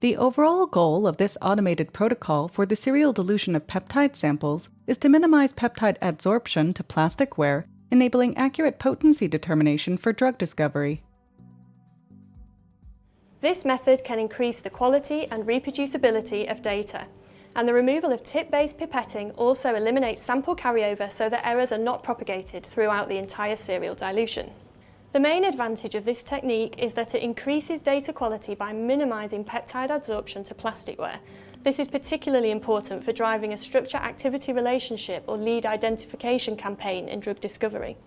The overall goal of this automated protocol for the serial dilution of peptide samples is to minimize peptide adsorption to plasticware, enabling accurate potency determination for drug discovery. This method can increase the quality and reproducibility of data, and the removal of tip-based pipetting also eliminates sample carryover so that errors are not propagated throughout the entire serial dilution. The main advantage of this technique is that it increases data quality by minimizing peptide adsorption to plasticware. This is particularly important for driving a structure-activity relationship or lead identification campaign in drug discovery.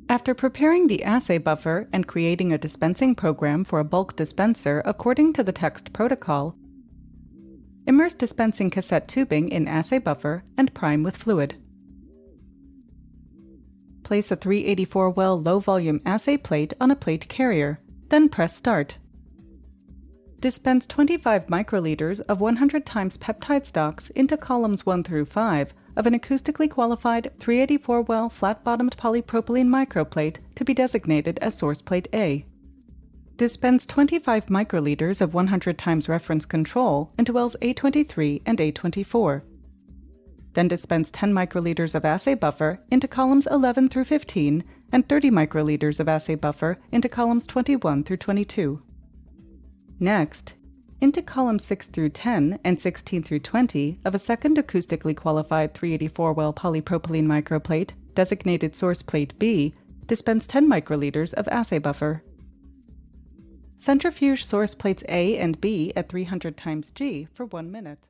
After preparing the assay buffer and creating a dispensing program for a bulk dispenser according to the text protocol, immerse dispensing cassette tubing in assay buffer and prime with fluid. Place a 384 well low-volume assay plate on a plate carrier, then press Start. Dispense 25 microliters of 100 times peptide stocks into columns 1 through 5 of an acoustically qualified 384 well flat-bottomed polypropylene microplate to be designated as source plate A. Dispense 25 microliters of 100 times reference control into wells A23 and A24. Then dispense 10 microliters of assay buffer into columns 11 through 15 and 30 microliters of assay buffer into columns 21 through 22. Next, into columns 6 through 10 and 16 through 20 of a second acoustically qualified 384 well polypropylene microplate designated source plate B, dispense 10 microliters of assay buffer. Centrifuge source plates A and B at 300 times G for 1 minute.